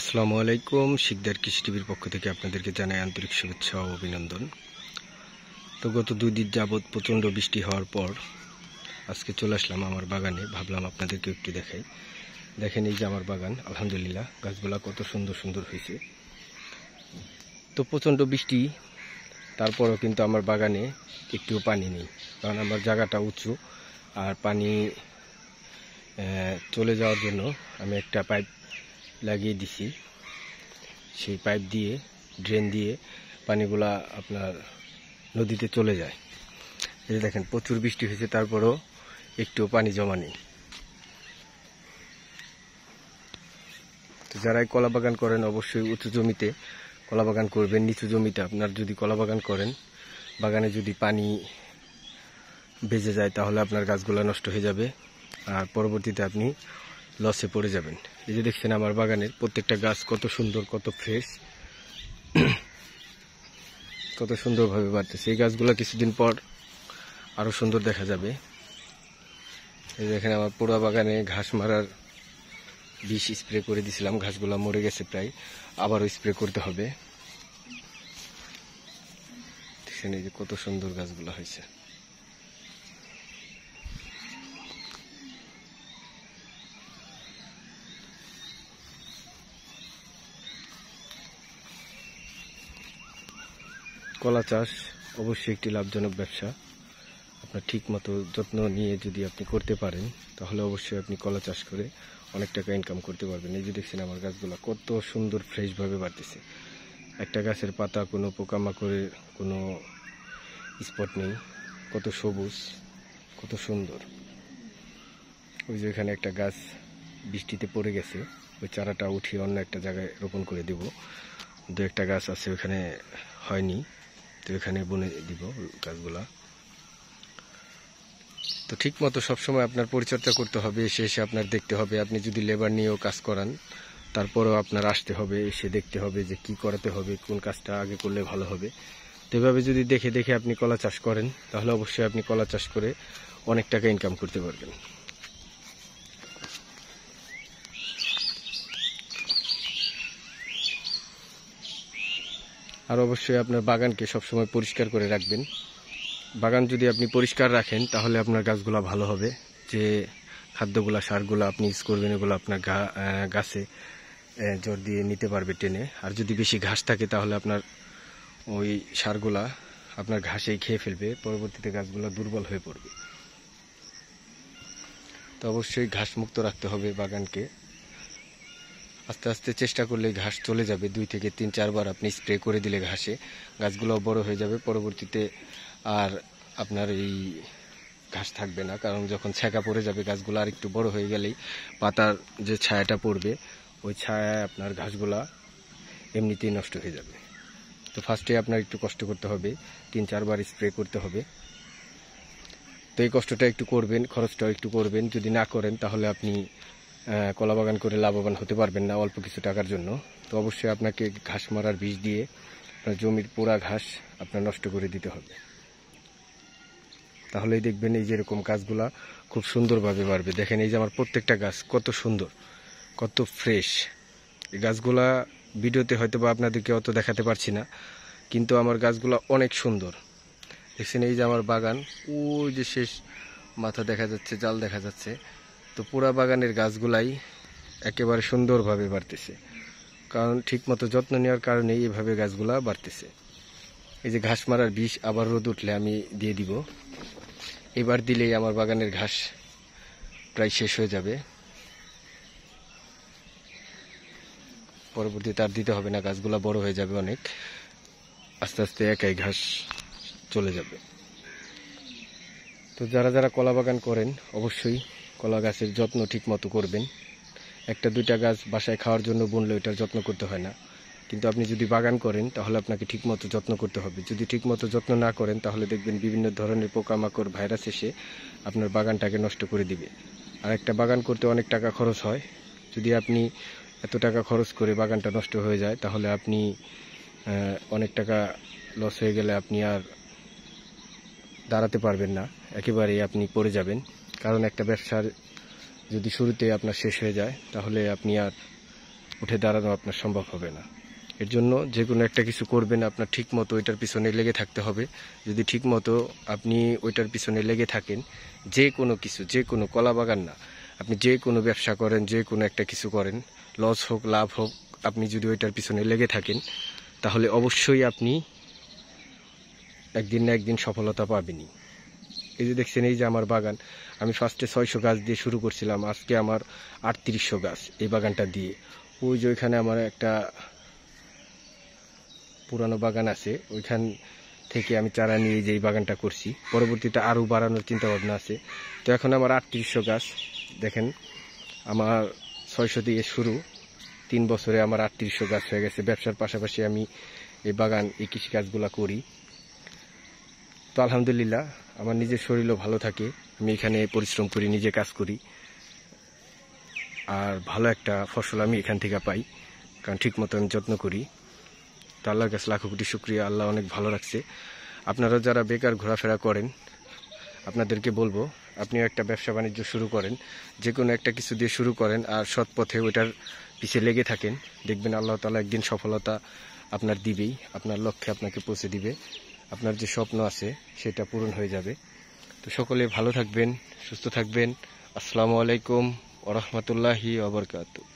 আসসালামু আলাইকুম। শিকদার কৃষি টিভির পক্ষ থেকে আপনাদেরকে জানাই আন্তরিক শুভেচ্ছা ও অভিনন্দন। তো গত 2 দিন যাবৎ প্রচণ্ড বৃষ্টি হওয়ার পর আজকে চলে আসলাম আমার বাগানে। ভাবলাম আপনাদেরকে একটু দেখাই। দেখেন এই যে আমার বাগান, আলহামদুলিল্লাহ গাছগুলা কত সুন্দর সুন্দর হয়েছে। তো প্রচণ্ড বৃষ্টি, তারপরও কিন্তু আমার বাগানে একটুও পানি নেই, কারণ আমার জায়গাটা উঁচু আর পানি চলে যাওয়ার জন্য আমি একটা পাইপ লাগিয়ে দিছি। সেই পাইপ দিয়ে, ড্রেন দিয়ে পানিগুলা আপনার নদীতে চলে যায়। এই যে দেখেন প্রচুর বৃষ্টি হয়েছে, তারপরও একটু পানি জমা নেই। তো যারাই কলা বাগান করেন অবশ্যই উঁচু জমিতে কলা বাগান করবেন। নিচু জমিতে আপনার যদি কলা বাগান করেন, বাগানে যদি পানি বেজে যায় তাহলে আপনার গাছগুলো নষ্ট হয়ে যাবে আর পরবর্তীতে আপনি লসে পড়ে যাবেন। এই যে দেখছেন আমার বাগানের প্রত্যেকটা গাছ কত সুন্দর, কত ফ্রেশ, কত সুন্দরভাবে বাড়তেছে। এই গাছগুলো কিছুদিন পর আরো সুন্দর দেখা যাবে। এই দেখেন আমার পুরো বাগানে ঘাস মারার বিষ স্প্রে করে দিয়েছিলাম, ঘাসগুলো মরে গেছে প্রায়, আবারও স্প্রে করতে হবে। দেখছেন এই যে কত সুন্দর গাছগুলো হয়েছে। কলা চাষ অবশ্যই একটি লাভজনক ব্যবসা। আপনার ঠিক মতো যত্ন নিয়ে যদি আপনি করতে পারেন তাহলে অবশ্যই আপনি কলা চাষ করে অনেক টাকা ইনকাম করতে পারবেন। এই যে দেখছেন আমার গাছগুলো কত সুন্দর ফ্রেশভাবে বাড়তেছে। একটা গাছের পাতা কোনো পোকামাকড়ের কোনো স্পট নেই, কত সবুজ, কত সুন্দর। ওই যে এখানে একটা গাছ বৃষ্টিতে পড়ে গেছে, ওই চারাটা উঠিয়ে অন্য একটা জায়গায় রোপণ করে দিব। 2-1টা গাছ আছে ওখানে হয়নি, তো এখানে বুনে দিব গাছগুলা। তো ঠিক মতো সবসময় আপনার পরিচর্যা করতে হবে, এসে এসে আপনার দেখতে হবে। আপনি যদি লেবার নিয়েও কাজ করান তারপরেও আপনার আসতে হবে, এসে দেখতে হবে যে কি করাতে হবে, কোন কাজটা আগে করলে ভালো হবে। তো এভাবে যদি দেখে দেখে আপনি কলা চাষ করেন তাহলে অবশ্যই আপনি কলা চাষ করে অনেক টাকা ইনকাম করতে পারবেন। আর অবশ্যই আপনার বাগানকে সবসময় পরিষ্কার করে রাখবেন। বাগান যদি আপনি পরিষ্কার রাখেন তাহলে আপনার গাছগুলা ভালো হবে। যে খাদ্যগুলা, সারগুলা আপনি ইউজ করবেন এগুলো আপনার গাছে জোর দিয়ে নিতে পারবে টেনে। আর যদি বেশি ঘাস থাকে তাহলে আপনার ওই সারগুলা আপনার ঘাসেই খেয়ে ফেলবে, পরবর্তীতে গাছগুলা দুর্বল হয়ে পড়বে। তো অবশ্যই ঘাস মুক্ত রাখতে হবে বাগানকে। আস্তে আস্তে চেষ্টা করলে ঘাস চলে যাবে। 2 থেকে 3-4 বার আপনি স্প্রে করে দিলে ঘাসে গাছগুলো বড় হয়ে যাবে। পরবর্তীতে আর আপনার এই ঘাস থাকবে না, কারণ যখন ছ্যাঁকা পড়ে যাবে গাছগুলো আর একটু বড় হয়ে গেলেই পাতার যে ছায়াটা পড়বে ওই ছায়ায় আপনার ঘাসগুলা এমনিতেই নষ্ট হয়ে যাবে। তো ফার্স্টে আপনার একটু কষ্ট করতে হবে, 3-4 বার স্প্রে করতে হবে। তো এই কষ্টটা একটু করবেন, খরচটাও একটু করবেন। যদি না করেন তাহলে আপনি কলা বাগান করে লাভবান হতে পারবেন না অল্প কিছু টাকার জন্য। তো অবশ্যই আপনাকে ঘাস মারার বিষ দিয়ে আপনার জমির পুরা ঘাস আপনার নষ্ট করে দিতে হবে। তাহলেই দেখবেন এই যে এরকম গাছগুলা খুব সুন্দরভাবে বাড়বে। দেখেন এই যে আমার প্রত্যেকটা গাছ কত সুন্দর, কত ফ্রেশ। এই গাছগুলা ভিডিওতে হয়তো বা আপনাদেরকে অত দেখাতে পারছি না, কিন্তু আমার গাছগুলা অনেক সুন্দর। দেখছেন এই যে আমার বাগান, ওই যে শেষ মাথা দেখা যাচ্ছে, জাল দেখা যাচ্ছে। তো পুরা বাগানের গাছগুলাই একেবারে সুন্দরভাবে বাড়তেছে, কারণ ঠিকমতো যত্ন নেওয়ার কারণেই এভাবে গাছগুলা বাড়তেছে। এই যে ঘাস মারার বিষ আবার রোদ উঠলে আমি দিয়ে দিব। এবার দিলেই আমার বাগানের ঘাস প্রায় শেষ হয়ে যাবে, পরবর্তীতে আর দিতে হবে না। গাছগুলা বড় হয়ে যাবে অনেক, আস্তে আস্তে একাই ঘাস চলে যাবে। তো যারা যারা কলা বাগান করেন অবশ্যই কলা গাছের যত্ন ঠিক মতো করবেন। 1-2টা গাছ বাসায় খাওয়ার জন্য বুনলে ওইটার যত্ন করতে হয় না, কিন্তু আপনি যদি বাগান করেন তাহলে আপনাকে ঠিকমতো যত্ন করতে হবে। যদি ঠিকমতো যত্ন না করেন তাহলে দেখবেন বিভিন্ন ধরনের পোকামাকড়, ভাইরাস এসে আপনার বাগানটাকে নষ্ট করে দিবে। আর একটা বাগান করতে অনেক টাকা খরচ হয়। যদি আপনি এত টাকা খরচ করে বাগানটা নষ্ট হয়ে যায় তাহলে আপনি অনেক টাকা লস হয়ে গেলে আপনি আর দাঁড়াতে পারবেন না, একেবারেই আপনি পড়ে যাবেন। কারণ একটা ব্যবসার যদি শুরুতে আপনার শেষ হয়ে যায় তাহলে আপনি আর উঠে দাঁড়ানো আপনার সম্ভব হবে না। এর জন্য যে কোনো একটা কিছু করবেন, আপনার ঠিক মতো ওইটার পিছনে লেগে থাকতে হবে। যদি ঠিক মতো আপনি ওইটার পিছনে লেগে থাকেন, যে কোনো কিছু, যে কোনো কলা বাগান না, আপনি যে কোনো ব্যবসা করেন, যে কোনো একটা কিছু করেন, লস হোক লাভ হোক, আপনি যদি ওইটার পিছনে লেগে থাকেন তাহলে অবশ্যই আপনি একদিন না একদিন সফলতা পাবেনই। এই যে দেখছেন, এই যে আমার বাগান, আমি ফার্স্টে 600 গাছ দিয়ে শুরু করছিলাম, আজকে আমার 3800 গাছ এই বাগানটা দিয়ে। ওই যে ওইখানে আমার একটা পুরানো বাগান আছে, ওইখান থেকে আমি চারা নিয়ে যে এই বাগানটা করছি, পরবর্তীতে আরও বাড়ানোর চিন্তা ভাবনা আছে। তো এখন আমার 3800 গাছ, দেখেন আমার 600 দিয়ে শুরু, 3 বছরে আমার 3800 গাছ হয়ে গেছে। ব্যবসার পাশাপাশি আমি এই বাগান, এই কৃষিকাজগুলো করি। তো আলহামদুলিল্লাহ, আমার নিজের শরীরও ভালো থাকে, আমি এখানে পরিশ্রম করি, নিজে কাজ করি, আর ভালো একটা ফসল আমি এখান থেকে পাই, কারণ ঠিক মতো আমি যত্ন করি। তো আল্লাহর কাছে লাখো কোটি শুকরিয়া, আল্লাহ অনেক ভালো রাখছে। আপনারা যারা বেকার ঘোরাফেরা করেন, আপনাদেরকে বলবো আপনিও একটা ব্যবসা বাণিজ্য শুরু করেন, যে কোনো একটা কিছু দিয়ে শুরু করেন, আর সৎ পথে ওইটার পিছিয়ে লেগে থাকেন, দেখবেন আল্লাহ তাআলা একদিন সফলতা আপনার দিবেই, আপনার লক্ষ্যে আপনাকে পৌঁছে দিবে, আপনার যে স্বপ্ন আছে সেটা পূরণ হয়ে যাবে। তো সকলে ভালো থাকবেন, সুস্থ থাকবেন। আসসালামু আলাইকুম ওয়া রাহমাতুল্লাহি ওয়া বারাকাতুহু।